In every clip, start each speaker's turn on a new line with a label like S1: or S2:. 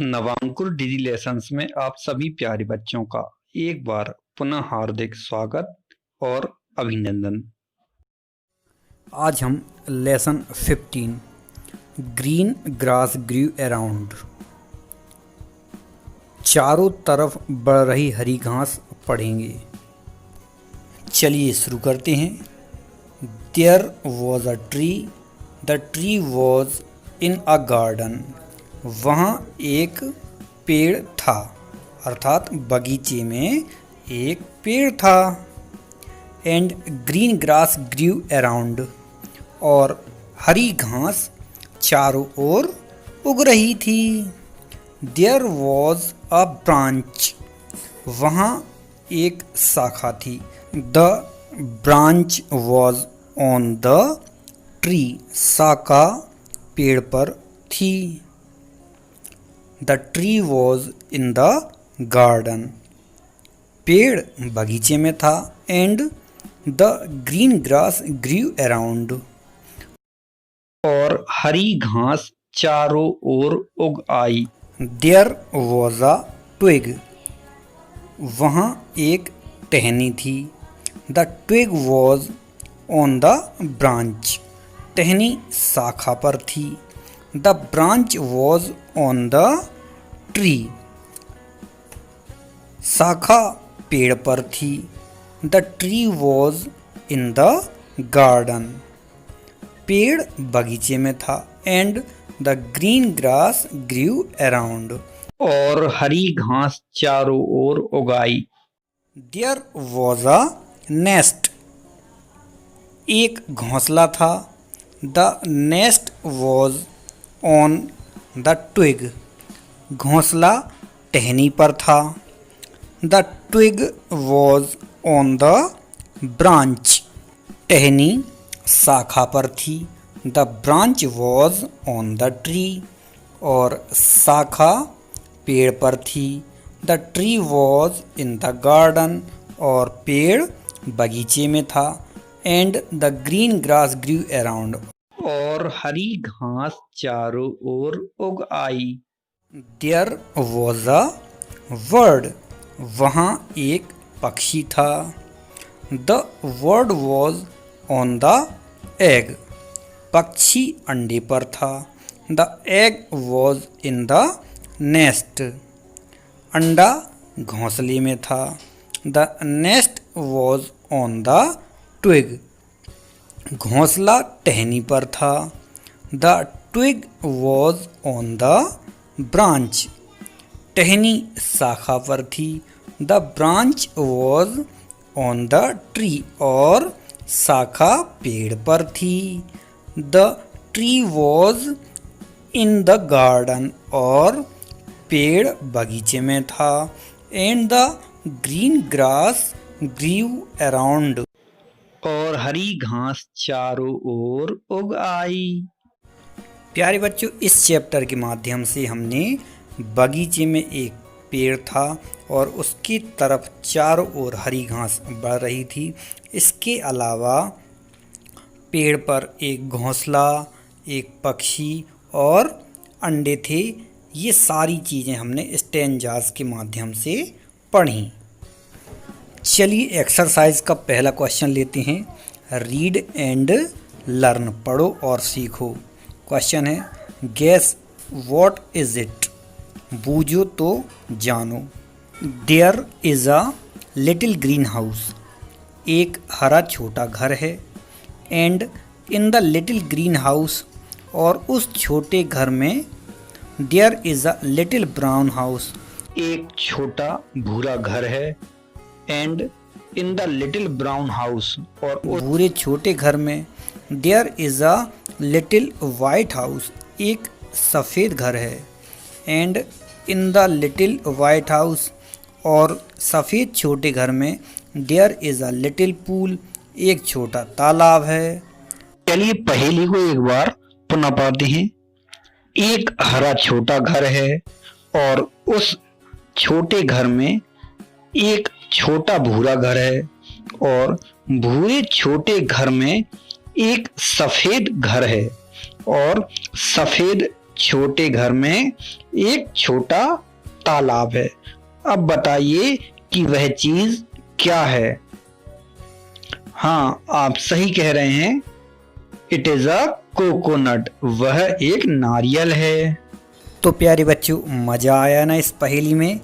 S1: नवांकुर डिजी lessons में आप सभी प्यारे बच्चों का एक बार पुनः हार्दिक स्वागत और अभिनंदन।
S2: आज हम lesson 15 green grass grew around चारों तरफ बढ़ रही हरी घास पढ़ेंगे। चलिए शुरू करते हैं। There was a tree, the tree was in a garden. वहाँ एक पेड़ था, अर्थात बगीचे में एक पेड़ था। And green grass grew around, और हरी घास चारों ओर उग रही थी। देयर वॉज अ ब्रांच, वहाँ एक शाखा थी। The branch was on the tree, शाखा पेड़ पर थी। The tree was in the garden, पेड़ बगीचे में था। And the green grass grew around,
S1: और हरी घास चारों ओर उग आई।
S2: देयर वॉज अ ट्विग, वहाँ एक टहनी थी। The twig was on the branch, टहनी शाखा पर थी। The branch was on the tree, शाखा पेड़ पर थी। The tree was in the garden, पेड़ बगीचे में था। And the green grass grew around,
S1: और हरी घास चारों ओर उगाई।
S2: देयर वॉज अ नेस्ट, एक घोंसला था। The nest was on the twig, घोंसला टहनी पर था। The twig was on the branch, टहनी शाखा पर थी। The branch was on the tree, और शाखा पेड़ पर थी। The tree was in the garden, और पेड़ बगीचे में था। And the green grass grew around,
S1: और हरी घास चारों ओर उग आई।
S2: देयर वॉज अ वर्ड, वहाँ एक पक्षी था। The bird was on the egg, पक्षी अंडे पर था। The egg was in the nest, अंडा घोंसले में था। The nest was on the twig, घोंसला टहनी पर था। The twig was on the branch, टहनी शाखा पर थी। The branch was on the tree, और शाखा पेड़ पर थी। The tree was in the garden, और पेड़ बगीचे में था। And the green grass grew around,
S1: और हरी घास चारों ओर उग आई।
S2: प्यारे बच्चों, इस चैप्टर के माध्यम से हमने बगीचे में एक पेड़ था और उसकी तरफ चारों ओर हरी घास बढ़ रही थी। इसके अलावा पेड़ पर एक घोंसला, एक पक्षी और अंडे थे। ये सारी चीज़ें हमने स्टेंजास के माध्यम से पढ़ी। चलिए एक्सरसाइज का पहला क्वेश्चन लेते हैं। रीड एंड लर्न, पढ़ो और सीखो। क्वेश्चन है, गेस व्हाट इज इट, बूझो तो जानो। There is a little green house, एक हरा छोटा घर है। And in the little green house, और उस छोटे घर में there is a little brown house,
S1: एक छोटा भूरा घर है। And in the little brown house, और
S2: पूरे छोटे घर में there is a little white house, एक सफ़ेद घर है। And in the little white house, और सफ़ेद छोटे घर में there is a little pool, एक छोटा तालाब है।
S1: चलिए पहेली को एक बार पुनः पढ़ते हैं। एक हरा छोटा घर है और उस छोटे घर में एक छोटा भूरा घर है, और भूरे छोटे घर में एक सफेद घर है, और सफेद छोटे घर में एक छोटा तालाब है। अब बताइए कि वह चीज क्या है। हाँ, आप सही कह रहे हैं, इट इज अ कोकोनट, वह एक नारियल है।
S2: तो प्यारे बच्चों, मज़ा आया ना इस पहेली में।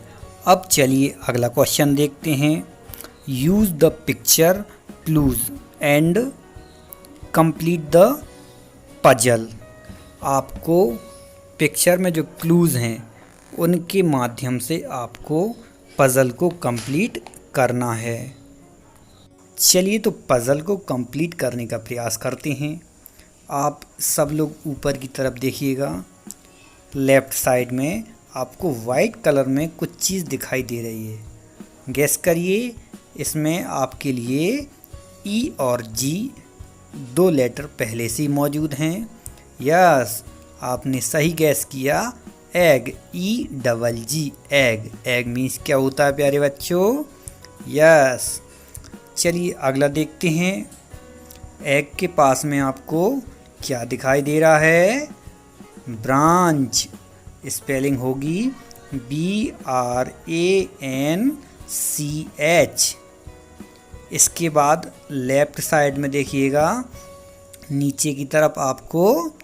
S2: अब चलिए अगला क्वेश्चन देखते हैं। Use the picture clues and complete the puzzle. आपको पिक्चर में जो क्लूज हैं उनके माध्यम से आपको पजल को कंप्लीट करना है। चलिए तो पजल को कंप्लीट करने का प्रयास करते हैं। आप सब लोग ऊपर की तरफ देखिएगा। लेफ़्ट साइड में आपको वाइट कलर में कुछ चीज़ दिखाई दे रही है। गेस करिए, इसमें आपके लिए ई और जी दो लेटर पहले से ही मौजूद हैं। यस, आपने सही गैस किया, एग, ई डबल जी, एग। एग मीन्स क्या होता है प्यारे बच्चों? यस। चलिए अगला देखते हैं। एग के पास में आपको क्या दिखाई दे रहा है? ब्रांच। स्पेलिंग होगी BRANCH। इसके बाद लेफ्ट साइड में देखिएगा, नीचे की तरफ आपको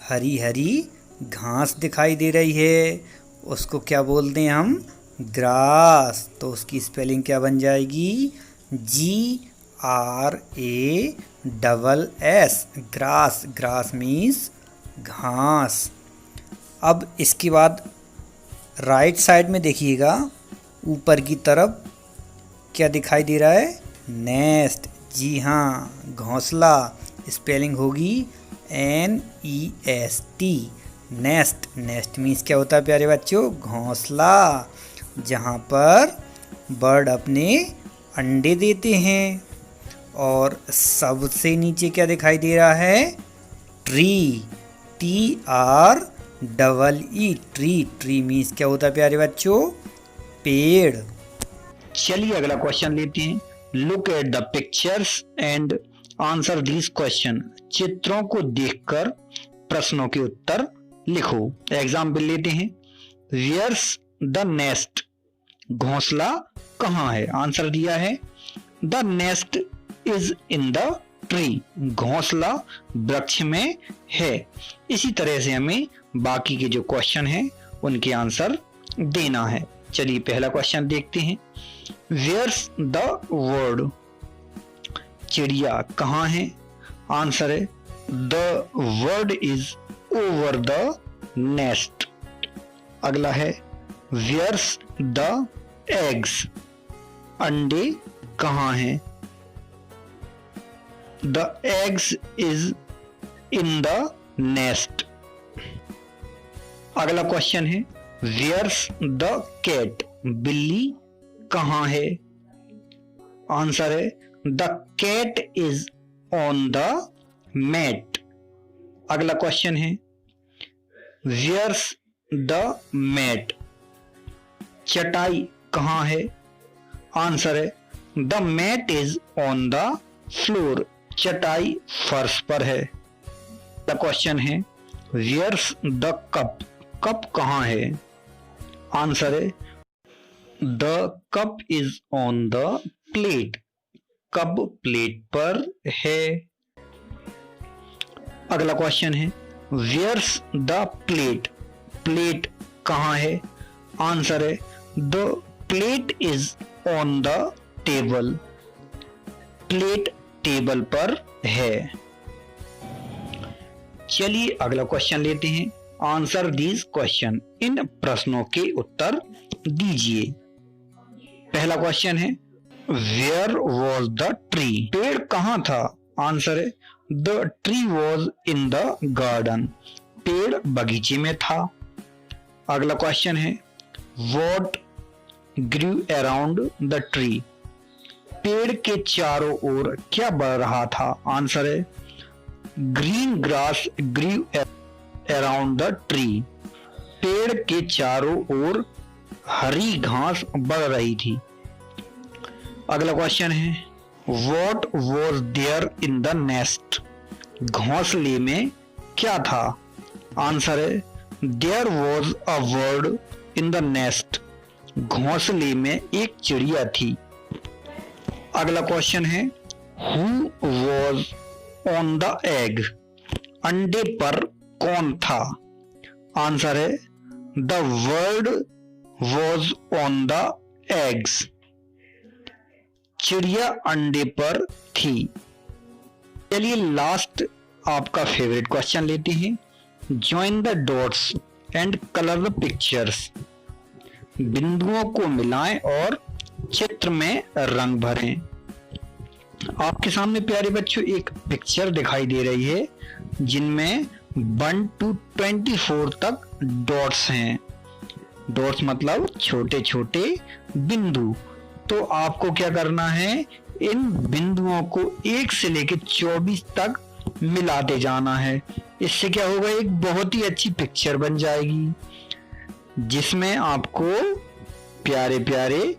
S2: हरी हरी घास दिखाई दे रही है। उसको क्या बोलते हैं हम? ग्रास। तो उसकी स्पेलिंग क्या बन जाएगी? GRASS, grass. ग्रास मीन्स घास। अब इसके बाद राइट साइड में देखिएगा, ऊपर की तरफ क्या दिखाई दे रहा है? नेस्ट। जी हाँ, घोंसला। स्पेलिंग होगी NEST, नेस्ट। नेस्ट मीन्स क्या होता है प्यारे बच्चों? घोंसला, जहाँ पर बर्ड अपने अंडे देते हैं। और सबसे नीचे क्या दिखाई दे रहा है? Tree. TREE, tree. Tree means क्या होता है प्यारे बच्चों? पेड़।
S1: चलिए अगला क्वेश्चन लेते हैं। Look at the pictures and answer this question. चित्रों को देखकर प्रश्नों के उत्तर लिखो। एग्जाम्पल लेते हैं। वेयर्स द नेस्ट, घोंसला कहाँ है? आंसर दिया है the nest is in the tree, घोंसला वृक्ष में है। इसी तरह से हमें बाकी के जो क्वेश्चन हैं उनके आंसर देना है। चलिए पहला क्वेश्चन देखते हैं। वेयर्स द वर्ड, चिड़िया कहाँ है? आंसर है the bird is over the nest. अगला है वेयर्स द एग्स, अंडे कहाँ हैं? The eggs is in the nest. अगला क्वेश्चन है वेयर्स द कैट, बिल्ली कहाँ है? आंसर है the cat is on the mat. अगला क्वेश्चन है वेयर्स द मैट, चटाई कहाँ है? आंसर है the mat is on the floor, चटाई फर्श पर है। द क्वेश्चन है वेयर्स द कप, कप कहाँ है? आंसर है the cup is on the plate, cup plate पर है। अगला क्वेश्चन है वेयर्स द प्लेट, प्लेट कहाँ है? आंसर है the plate is on the table, plate table पर है। चलिए अगला क्वेश्चन लेते हैं। आंसर दीज क्वेश्चन, इन प्रश्नों के उत्तर दीजिए। पहला क्वेश्चन है वेयर वॉज द ट्री, पेड़ कहाँ था? आंसर है the tree was in the garden, पेड़ बगीचे में था। अगला क्वेश्चन है what grew around the tree, पेड़ के चारों ओर क्या बढ़ रहा था? आंसर है green grass grew around the tree, पेड़ के चारों ओर हरी घास बढ़ रही थी। अगला क्वेश्चन है what was there in the nest, घोंसले में क्या था? आंसर है there was a bird in the nest. घोंसले में एक चिड़िया थी। अगला क्वेश्चन है who was on the egg. अंडे पर कौन था? आंसर है the bird was on the eggs. चिड़िया अंडे पर थी। चलिए लास्ट आपका फेवरेट क्वेश्चन लेते हैं। Join the dots and colour the pictures. बिंदुओं को मिलाएं और चित्र में रंग भरें। आपके सामने प्यारे बच्चों एक पिक्चर दिखाई दे रही है जिनमें 1 to 24 तक डॉट्स हैं। डॉट्स मतलब छोटे छोटे बिंदु। तो आपको क्या करना है, इन बिंदुओं को 1 से लेकर 24 तक मिलाते जाना है। इससे क्या होगा, एक बहुत ही अच्छी पिक्चर बन जाएगी जिसमें आपको प्यारे प्यारे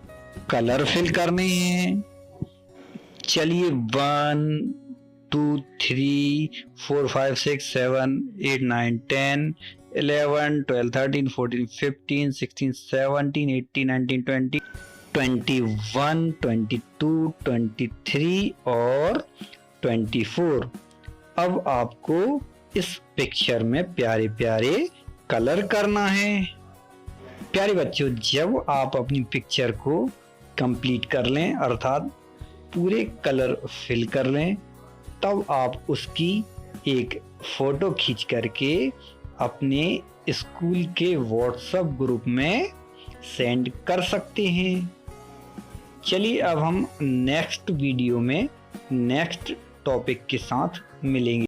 S1: कलर फिल करने हैं। चलिए 1 2 3 4 5 6 7 8 9 10 11 12 13 14 15 16 17 18 19 20 21 22 23 और 24। अब आपको इस पिक्चर में प्यारे प्यारे कलर करना है। प्यारे बच्चों, जब आप अपनी पिक्चर को कंप्लीट कर लें अर्थात पूरे कलर फिल कर लें, तब आप उसकी एक फोटो खींच करके अपने स्कूल के व्हाट्सएप ग्रुप में सेंड कर सकते हैं। चलिए अब हम नेक्स्ट वीडियो में नेक्स्ट टॉपिक के साथ मिलेंगे।